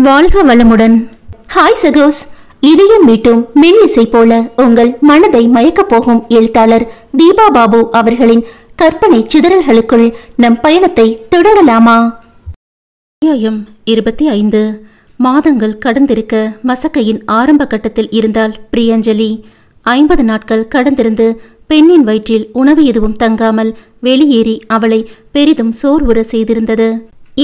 வாழ்க வளமுடன். ஹாய் சகோஸ், இதயம் மீட்டும் மெல்லிசை போல உங்கள் மனதை மயக்கப் போகும் எழுத்தாளர் தீபா பாபு அவர்களின் கற்பனை சிதறல்களுக்குள் நம் பயணத்தை தொடங்கலாமா? அத்தியாயம் 25. மாதங்கள் கடந்திருக்க மசக்கையின் ஆரம்ப கட்டத்தில் இருந்தால் பிரியஞ்சலி. 50 நாட்கள் கடந்திருந்து பெண்ணின் வயிற்றில் உணவு எதுவும் தங்காமல் வெளியேறி அவளை பெரிதும் சோர்வுற செய்திருந்தது.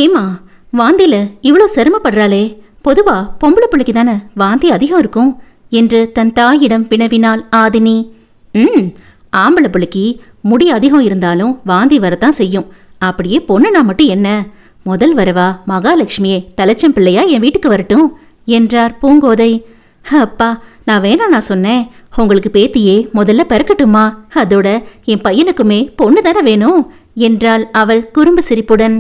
ஏமா வாந்தியில இவ்வளோ சிரமப்படுறாளே? பொதுவா பொம்பளை பிள்ளைக்கு தானே வாந்தி அதிகம் இருக்கும் என்று தன் தாயிடம் வினவினாள் ஆதினி. ஆம்பளை பிள்ளைக்கு முடி அதிகம் இருந்தாலும் வாந்தி வரத்தான் செய்யும். அப்படியே பொண்ணுனா மட்டும் என்ன? முதல் வரவா மகாலட்சுமியே தலைச்சம் பிள்ளையா என் வீட்டுக்கு வரட்டும் என்றார் பூங்கோதை. அப்பா, நான் நான் சொன்னேன். உங்களுக்கு பேத்தியே முதல்ல பிறக்கட்டுமா, அதோட என் பையனுக்குமே பொண்ணு தானே வேணும் என்றாள் அவள் குறும்பு சிரிப்புடன்.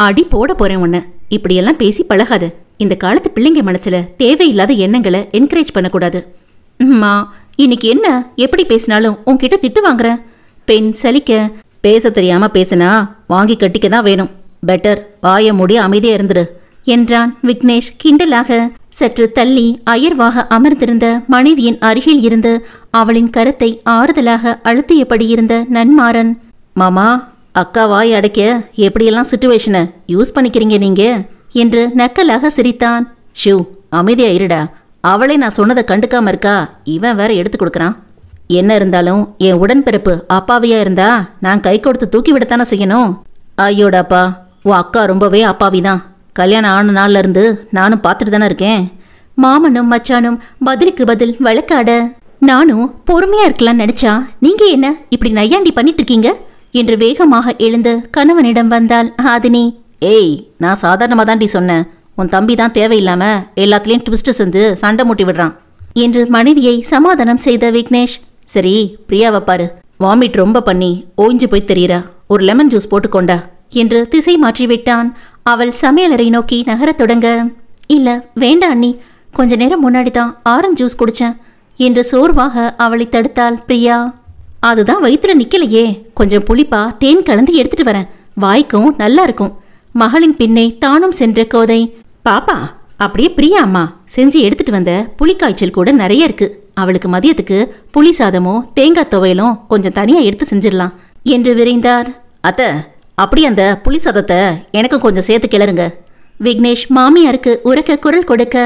அடி போட போறேன் உன்ன. இப்படியெல்லாம் பேசி பழகாது. இந்த காலத்து பிள்ளைங்க மனசுல தேவையில்லாத எண்ணங்களை என்கரேஜ் பண்ணக்கூடாது. இன்னைக்கு என்ன எப்படி பேசினாலும் உன்கிட்ட திட்டு வாங்குறேன். பெண் சலிக்க பேச தெரியாம பேசினா வாங்கி கட்டிக்க தான் வேணும். பெட்டர் வாய மூடி அமைதியா இருந்துடு என்றான் விக்னேஷ் கிண்டலாக. சற்று தள்ளி அயர்வாக அமர்ந்திருந்த மனைவியின் அருகில் இருந்து அவளின் கரத்தை ஆறுதலாக அழுத்தியபடி இருந்த நன்மாறன், மாமா, அக்கா வாய் அடைக்க எப்படியெல்லாம் சிச்சுவேஷனை யூஸ் பண்ணிக்கிறீங்க நீங்க என்று நக்கலாக சிரித்தான். ஷூ, அமைதியா இருடா. அவளே நான் சொன்னதை கண்டுக்காம இருக்கா, இவன் வேற எடுத்து கொடுக்குறான். என்ன இருந்தாலும் என் உடன்பிறப்பு அப்பாவியா இருந்தா நான் கை கொடுத்து தூக்கி விடத்தானே செய்யணும். ஐயோடாப்பா, உன் அக்கா ரொம்பவே அப்பாவிதான். கல்யாணம் ஆன நாள்ல இருந்து நானும் பார்த்துட்டு தானே இருக்கேன். மாமனும் மச்சானும் பதிலுக்கு பதில் வழக்காட, நானும் பொறுமையா இருக்கலாம்னு நினைச்சா நீங்க என்ன இப்படி நையாண்டி பண்ணிட்டு இருக்கீங்க என்று வேகமாக எழுந்து கணவனிடம் வந்தாள் ஆதினி. ஏய், நான் சாதாரணமாக தாண்டி சொன்னேன். உன் தம்பி தான் தேவையில்லாம எல்லாத்துலேயும் ட்விஸ்ட் செஞ்சு சண்டை மூட்டி விடுறான் என்று மனைவியை சமாதானம் செய்த விக்னேஷ். சரி, பிரியாவை பாரு, வாமிட் ரொம்ப பண்ணி ஓய்ஞ்சு போய் தெரியுறா. ஒரு லெமன் ஜூஸ் போட்டுக்கொண்டா என்று திசை மாற்றி விட்டான். அவள் சமையலறை நோக்கி நகரத் தொடங்க, இல்ல வேண்டாம் அண்ணி, கொஞ்ச நேரம் முன்னாடி தான் ஆரஞ்சு ஜூஸ் குடிச்சேன் என்று சோர்வாக அவளை தடுத்தாள் பிரியா. அதுதான் வயிற்றுல நிக்கலையே, கொஞ்சம் புளிப்பா தேன் கலந்து எடுத்துட்டு வரேன், வாய்க்கும் நல்லா இருக்கும். மகளின் பின்னே தானும் சென்ற கோதை, பாப்பா அப்படியே பிரியா அம்மா செஞ்சு எடுத்துட்டு வந்த புளிக்காய்ச்சல் கூட நிறைய இருக்கு. அவளுக்கு மதியத்துக்கு புளி சாதமோ தேங்காய் துவையலும் கொஞ்சம் தனியா எடுத்து செஞ்சிடலாம் என்று விரைந்தார். அத்தை, அப்படி அந்த புளி சாதத்தை எனக்கும் கொஞ்சம் சேர்த்து கிளறுங்க. விக்னேஷ் மாமியாருக்கு உரக்க குரல் கொடுக்க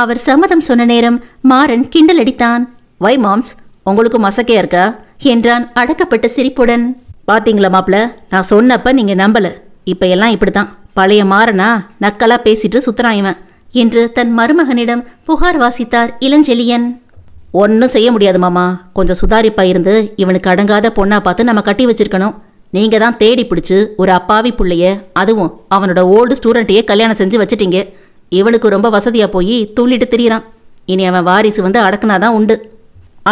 அவர் சம்மதம் சொன்ன நேரம் மாறன் கிண்டல் அடித்தான். வை மாம்ஸ், உங்களுக்கு மசக்கையா இருக்கா என்றான் அடக்கப்பட்ட சிரிப்புடன். பாத்தீங்களா மாப்ள, நான் சொன்னப்ப நீங்க நம்பல. இப்ப எல்லாம் இப்படித்தான். பழைய மாறனா நக்கலா பேசிட்டு சுத்துறான் இவன் என்று தன் மருமகனிடம் புகார் வாசித்தார் இளஞ்செழியன். ஒன்னும் செய்ய முடியாது மாமா, கொஞ்சம் சுதாரிப்பா இருந்து இவனுக்கு அடங்காத பொண்ணா பார்த்து நம்ம கட்டி வச்சிருக்கணும். நீங்க தான் தேடி பிடிச்சு ஒரு அப்பாவி புள்ளைய, அதுவும் அவனோட ஓல்டு ஸ்டூடெண்ட்டையே கல்யாணம் செஞ்சு வச்சிட்டீங்க. இவனுக்கு ரொம்ப வசதியா போய் துள்ளிட்டு திரியிறான். இனி அவன் வாரிசு வந்து அடக்குனாதான் உண்டு.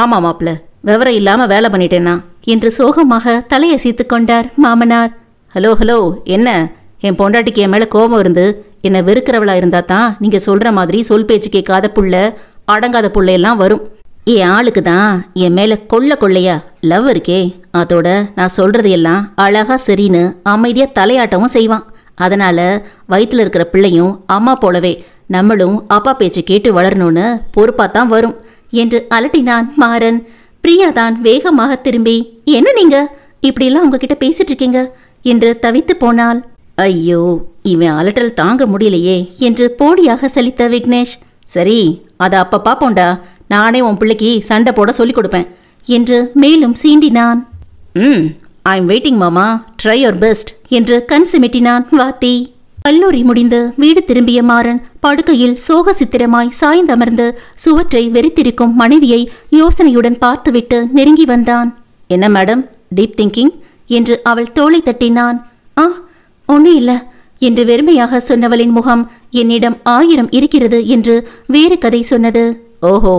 ஆமா மாப்ள, விவரம் இல்லாம வேலை பண்ணிட்டேன்னா என்று சோகமாக தலையசைத்து கொண்டார் மாமனார். ஹலோ ஹலோ, என்ன என் பொண்டாட்டிக்கு என் மேல கோபம் இருந்து என்னை வெறுக்கிறவளா இருந்தா தான் நீங்க சொல்ற மாதிரி சொல் பேச்சு கேட்காத புள்ள, அடங்காத புள்ளையெல்லாம் வரும். என் ஆளுக்கு தான் என் மேல கொள்ளையா லவ் இருக்கே. அதோட நான் சொல்றதையெல்லாம் அழகா சரின்னு அமைதியா தலையாட்டவும் செய்வான். அதனால வயிற்றுல இருக்கிற பிள்ளையும் அம்மா போலவே நம்மளும் அப்பா பேச்சு கேட்டு வளரணும்னு பொறுப்பாத்தான் வரும் என்று அலட்டினான் மாறன். பிரியாதான் வேகமாக திரும்பி, என்ன நீங்க இப்படியெல்லாம் உங்ககிட்ட பேசிட்டு இருக்கீங்க என்று தவித்து போனாள். ஐயோ, இவன் அலட்டல் தாங்க முடியலையே என்று போடியாக சலித்த விக்னேஷ். சரி, அதை அப்ப பாப்போண்டா, நானே உன் பிள்ளைக்கு சண்டை போட சொல்லிக் கொடுப்பேன் என்று மேலும் சீண்டினான். ஐ எம் வெயிட்டிங் மாமா, ட்ரை யுவர் பெஸ்ட் என்று கண் சிமிட்டினான் வாத்தி. கல்லூரி முடிந்து வீடு திரும்பிய மாறன் படுக்கையில் சோக சித்திரமாய் சாய்ந்தமர்ந்து சுவற்றை வெறித்திருக்கும் மனைவியை யோசனையுடன் பார்த்துவிட்டு நெருங்கி வந்தான். என்ன மேடம், டீப் திங்கிங் என்று அவள் தோளை தட்டினான். ஒன்னும் இல்ல என்று வெறுமையாக சொன்னவளின் முகம் என்னிடம் 1000 இருக்கிறது என்று வேறு கதை சொன்னது. ஓஹோ,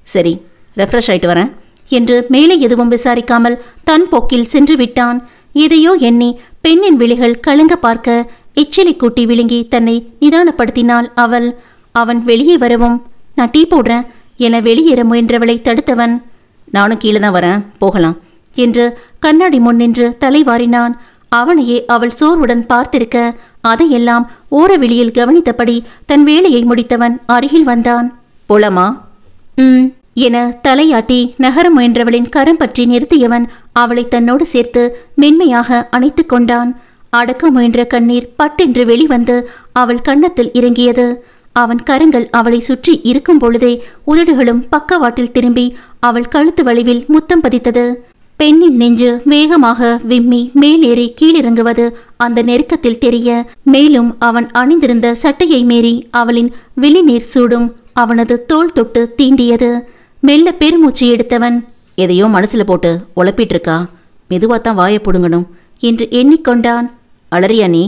சரி, ரெஃப்ரெஷ் ஆயிட்டு வரேன் என்று மேலே எதுவும் விசாரிக்காமல் தன் போக்கில் சென்று விட்டான். எதையோ எண்ணி பெண்ணின் விழிகள் கலங்க பார்க்க எச்சிலை கூட்டி விழுங்கி தன்னை நிதானப்படுத்தினாள் அவள். அவன் வெளியே வரவும், நான் டீ போடுறேன் என வெளியேற முயன்றவளை தடுத்தவன், நானும் கீழே தான் வரேன், போகலாம் என்று கண்ணாடி முன் நின்று தலைவாரினான். அவனையே அவள் சோர்வுடன் பார்த்திருக்க அதையெல்லாம் ஓரவெளியில் கவனித்தபடி தன் வேலையை முடித்தவன் அருகில் வந்தான். போலாமா? என தலையாட்டி நகர முயன்றவளின் கரம் பற்றி நிறுத்தியவன் அவளை தன்னோடு சேர்த்து மென்மையாக அணைத்து கொண்டான். அடக்க முயன்ற கண்ணீர் பட்டென்று வெளிவந்து அவள் கன்னத்தில் இறங்கியது. அவன் கரங்கள் அவளை சுற்றி இருக்கும் பொழுதே உதடுகளும் பக்கவாட்டில் திரும்பி அவள் கழுத்து வளைவில் முத்தம் பதித்தது. பெண்ணின் நெஞ்சு வேகமாக விம்மி மேலேறி கீழிறங்குவது அந்த நெருக்கத்தில் தெரிய, மேலும் அவன் அணிந்திருந்த சட்டையை மீறி அவளின் விழிநீர் சூடும் அவனது தோள் தொட்டு தீண்டியது. மெல்ல பெருமூச்சு எடுத்தவன், எதையோ மனசுல போட்டு உழப்பிட்டு இருக்கா, மெதுவாத்தான் வாயை புடுங்கணும் என்று எண்ணிக்கொண்டான். அலறியா நீ?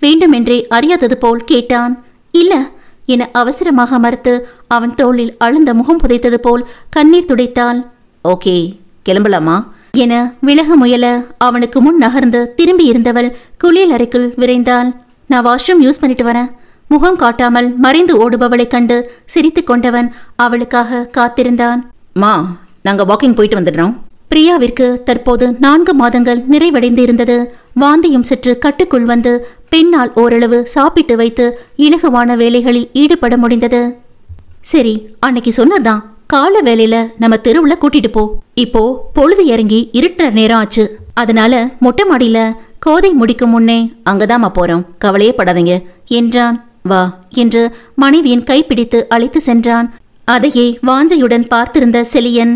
வேண்டுமென்றே அறியாதது போல் கேட்டான். இல்ல என அவசரமாக மறுத்து அவன் தோளில் அழுந்த முகம் புதைத்தது போல் கண்ணீர் துடைத்தாள். ஓகே, கிளம்பலாமா என விலக முயல அவனுக்கு முன் நகர்ந்து திரும்பி இருந்தவள் குளியல் அறைக்குள் விரைந்தாள். நான் வாஷ்ரூம் யூஸ் பண்ணிட்டு வரேன். முகம் காட்டாமல் மறைந்து ஓடுபவளை கண்டு சிரித்து கொண்டவன் அவளுக்காக காத்திருந்தான். மா, நாங்க வாக்கிங் போயிட்டு வந்துடுறோம். பிரியாவிற்கு தற்போது 4 மாதங்கள் நிறைவடைந்து இருந்தது. வாந்தியும் சற்று கட்டுக்குள் வந்து பெண்ணால் ஓரளவு சாப்பிட்டு வைத்து இலகுவான வேலைகளில் ஈடுபட முடிந்தது. சரி, அன்னைக்கு சொன்னதான் கால வேலையில நம்ம தெருவுல கூட்டிட்டு போ. இப்போ பொழுது இறங்கி இருட்டுற நேரம் ஆச்சு. அதனால மொட்டை மாடியில கோதை முடிக்கும் முன்னே அங்கதாமா போறோம், கவலையே படாதீங்க என்றான். வா என்று மனைவியின் கைப்பிடித்து அழைத்து சென்றான். அதையே வாஞ்சையுடன் பார்த்திருந்த செலியன்,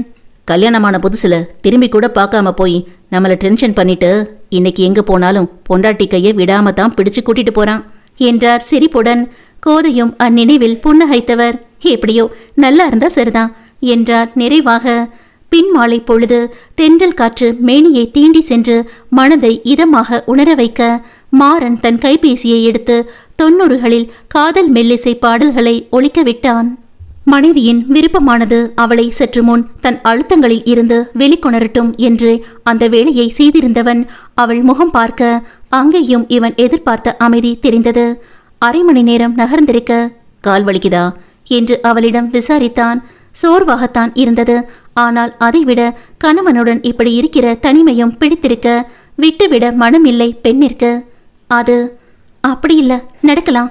கல்யாணமான புதுசுல திரும்பி கூட பார்க்காம போய் நம்மளை டென்ஷன் பண்ணிட்டு இன்னைக்கு எங்க போனாலும் பொண்டாட்டி கையை விடாம தான் பிடிச்சு கூட்டிட்டு போறான் என்றார் சிரிப்புடன். கோதையும் அந்நினைவில் புன்னகைத்தவர், எப்படியோ நல்லா இருந்தா சரிதான் என்றார் நிறைவாக. பின்மாலை பொழுது தென்றல் காற்று மேனியை தீண்டி சென்று மனதை இதமாக உணர வைக்க மாறன் தன் கைபேசியை எடுத்து 90களில் காதல் மெல்லிசை பாடல்களை ஒலிக்க விட்டான். மனைவியின் விருப்பமானது அவளை சற்று முன் தன் அழுத்தங்களில் இருந்து வெளிக்கொணரட்டும் என்று அந்த வேலையை செய்திருந்தவன் அவள் முகம் பார்க்க அங்கேயும் இவன் எதிர்பார்த்த அமைதி தெரிந்தது. அரை மணி நேரம் நகர்ந்திருக்க, கால் வலிக்குதா என்று அவளிடம் விசாரித்தான். சோர்வாகத்தான் இருந்தது. ஆனால் அதைவிட கணவனுடன் இப்படி இருக்கிற தனிமையும் பிடித்திருக்க விட்டுவிட மனமில்லை பெண்ணிற்கு. அது அப்படி இல்ல, நடக்கலாம்.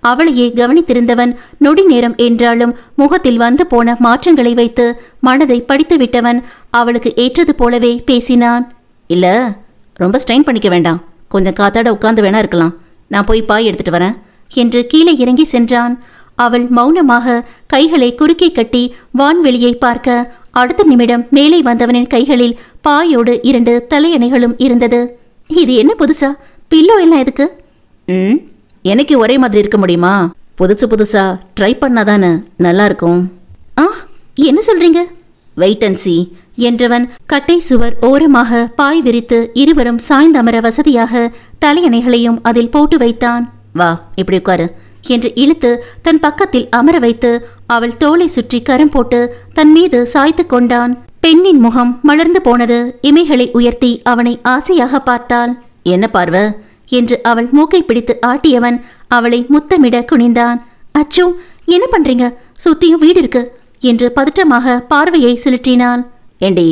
அவளையே கவனித்திருந்தவன் நொடி நேரம் என்றாலும் முகத்தில் வந்து போன மாற்றங்களை வைத்து மனதை படித்து விட்டவன் அவளுக்கு ஏற்றது போலவே பேசினான். இல்ல, ரொம்ப ஸ்ட்ரெயின் பண்ணிக்க வேண்டாம், கொஞ்சம் காத்தாட உட்கார்ந்து வேணா இருக்கலாம், நான் போய் பாய் எடுத்துட்டு வரேன் என்று கீழே இறங்கி சென்றான். அவள் மௌனமாக கைகளை குறுக்கே கட்டி வான்வெளியை பார்க்க அடுத்த நிமிடம் மேலே வந்தவனின் கைகளில் பாயோடு 2 தலையணைகளும் இருந்தது. இது என்ன புதுசா? பில்லோ எல்லாம் எதுக்கு? எனக்கு ஒரே மாதிரி இருக்க முடியுமா? புதுசா ட்ரை பண்ணாதானே நல்லா இருக்கும். என்ன சொல்றீங்க? வெயிட் அண்ட் சி என்றவன் கட்டை சுவர் ஓரமாக பாய் விரித்து இருவரும் சாய்ந்தமர வசதியாக தலையணைகளையும் அதில் போட்டு வைத்தான். வா, இப்படி உட்காரு என்று இழுத்து தன் பக்கத்தில் அமர வைத்து அவள் தோளை சுற்றி கரம் போட்டு தன் மீது சாய்த்து கொண்டான். பெண்ணின் முகம் மலர்ந்து போனது. இமைகளை உயர்த்தி அவனை ஆசையாக பார்த்தாள். என்ன பார்வ என்று அவள் மூக்கை பிடித்து ஆட்டியவன் அவளை முத்தமிட குனிந்தான். அச்சோ, என்ன பண்றீங்க? சுத்தியும் வீடு இருக்கு என்று பதற்றமாக பார்வையை சுழற்றினாள். ஏண்டி,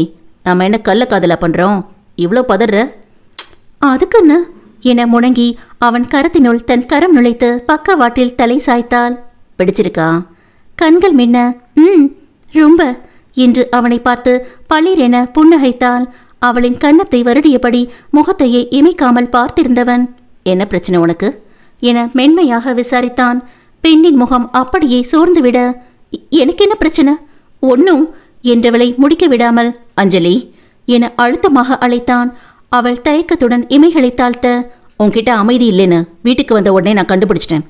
நாம என்ன கள்ள காதலா பண்றோம்? இவ்வளோ பதற? அதுக்குன்னு என முணங்கி அவன் கரத்தினுள் தன் கரம் நுழைத்து பக்கவாட்டில் தலை சாய்த்தாள். பிடிச்சிருக்கா? கண்கள் மின்ன ரொம்ப என்று அவனை பார்த்து பளிரென புன்னகைத்தாள். அவளின் கன்னத்தை வருடியபடி முகத்தையே இமைக்காமல் பார்த்திருந்தவன், என்ன பிரச்சனை உனக்கு என மென்மையாக விசாரித்தான். பெண்ணின் முகம் அப்படியே சோர்ந்துவிட, எனக்கு என்ன பிரச்சனை? ஒன்னும் என்றவளை முடிக்க விடாமல், அஞ்சலி என அழுத்தமாக அழைத்தான். அவள் தயக்கத்துடன் இமைகளை தாழ்த்த, உன்கிட்ட அமைதி இல்லைன்னு வீட்டுக்கு வந்த உடனே நான் கண்டுபிடிச்சிட்டேன்.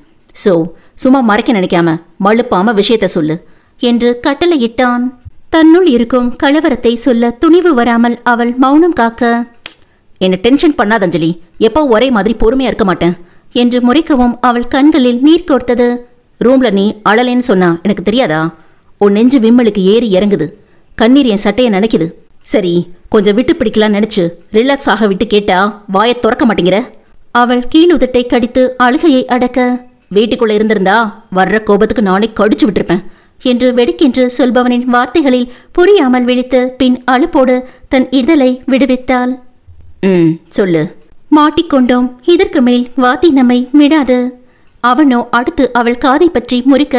சும்மா மறைக்க நினைக்காம மழுப்பாம விஷயத்த சொல்லு என்று கட்டளையிட்டான். தன்னுள் இருக்கும் கலவரத்தை சொல்ல துணிவு வராமல் அவள் மௌனம் காக்க, என்ன டென்ஷன் பண்ணாத அஞ்சலி, எப்போ ஒரே மாதிரி பொறுமையா இருக்க மாட்டேன் என்று முறைக்கவும் அவள் கண்களில் நீர் கோர்த்தது. ரூம்ல நீ அழலேன்னு சொன்னா எனக்கு தெரியாதா? உன் நெஞ்சு விம்மலுக்கு ஏறி இறங்குது, கண்ணீர் என் சட்டையை நினைக்குது. சரி, கொஞ்சம் விட்டு பிடிக்கலாம் நினைச்சு ரிலாக்ஸ் ஆக விட்டு கேட்டா வாயை திறக்க மாட்டேங்கிற. அவள் கீழுதட்டை கடித்து அழுகையை அடக்க, வீட்டுக்குள்ள இருந்திருந்தா வர்ற கோபத்துக்கு நானே கடிச்சு விட்டிருப்பேன் என்று வெடிக்கென்று சொல்பவனின் வார்த்தைகளில் புரியாமல் விழித்து பின் அழுப்போடு தன் இதழை விடுவித்தாள். சொல்லு. மாட்டிக்கொண்டோம். இதற்கு மேல் வாத்தி நம்மை விடாது. அவனோ அடுத்து அவள் காதை பற்றி முறிக்க,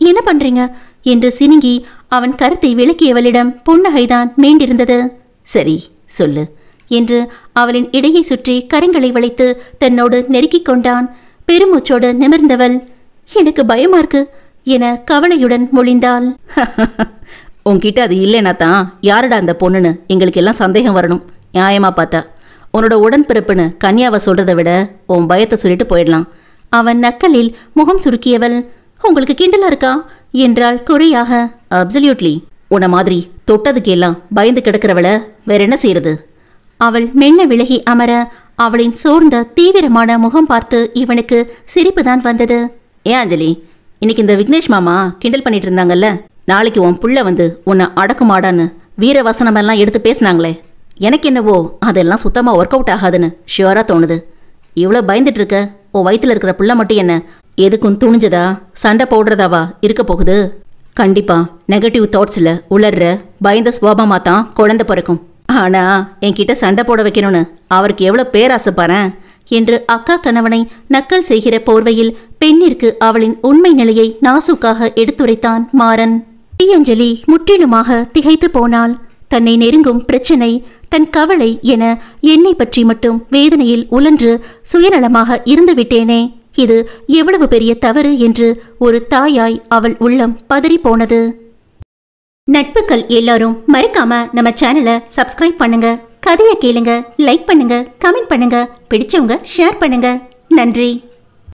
என்ன பண்றீங்க என்று சினுங்கி அவன் கருத்தை விளக்கியவளிடம் புன்னகைதான் மீண்டிருந்தது. சரி சொல்லு என்று அவளின் இடையை சுற்றி கரங்களை வளைத்து தன்னோடு நெருக்கிக் கொண்டான். பெருமூச்சோடு நிமிர்ந்தவள், எனக்கு பயமா இருக்கு என கவலையுடன் மொழிந்தாள். உன்கிட்ட அது இல்லைனா தான் யாருடா அந்த பொண்ணுன்னு எங்களுக்கு எல்லாம் சந்தேகம் வரணும். நியாயமா பார்த்தா உன்னோட உடன்பிறப்புன்னு கன்யாவை சொல்றதை விட உன் பயத்தை சொல்லிட்டு போயிடலாம். அவன் நக்கலில் முகம் சுருக்கியவள், உங்களுக்கு கிண்டலா இருக்கா என்றாள் குறையாக. அப்சல்யூட்லி. உன்ன மாதிரி தொட்டதுக்கு எல்லாம் பயந்து கிடக்கிறவள வேற என்ன செய்யறது? அவள் மெல்ல விலகி அமர அவளின் சோர்ந்த தீவிரமான முகம் பார்த்து இவனுக்கு சிரிப்புதான் வந்தது. ஏன் அஞ்சலி, இன்னைக்கு இந்த விக்னேஷ் மாமா கிண்டல் பண்ணிட்டு இருந்தாங்கல்ல, நாளைக்கு உன் புள்ள வந்து உன்னை அடக்குமாடான்னு வீர வசனமெல்லாம் எடுத்து பேசினாங்களே, எனக்கு என்னவோ அதெல்லாம் சுத்தமா ஒர்க் அவுட் ஆகாதுன்னு ஷியோரா தோணுது. இவ்வளோ பயந்துட்டு இருக்க, உன் வயிற்றுல இருக்கிற புள்ள மட்டும் என்ன எதுக்கும் துணிஞ்சதா சண்டை போடுறதாவா இருக்க போகுது? கண்டிப்பா நெகட்டிவ் தாட்ஸ்ல உளர்ற பயந்த சுவாபமா தான் குழந்தை பிறக்கும். ஆனா என்கிட்ட சண்டை போட வைக்கணும்னு அவருக்கு எவ்வளவு பேராசைப்பாரு என்று அக்கா கணவனை நக்கல் செய்கிற போர்வையில் பெண்ணிற்கு அவளின் உண்மை நிலையை நாசுக்காக எடுத்துரைத்தான் மாறன். அஞ்சலி முற்றிலுமாக திகைத்து போனாள். தன்னை நெருங்கும் பிரச்சனை, தன் கவலை என என்னை பற்றி மட்டும் வேதனையில் உழன்று சுயநலமாக இருந்துவிட்டேனே, இது எவ்வளவு பெரிய தவறு என்று ஒரு தாயாய் அவள் உள்ளம் பதறி போனது. நட்புகள் எல்லாரும் மறக்காம நம்ம சேனலை சப்ஸ்கிரைப் பண்ணுங்க, கதையை கேளுங்க, லைக் பண்ணுங்க, கமெண்ட் பண்ணுங்க, பிடிச்சவங்க ஷேர் பண்ணுங்க. நன்றி.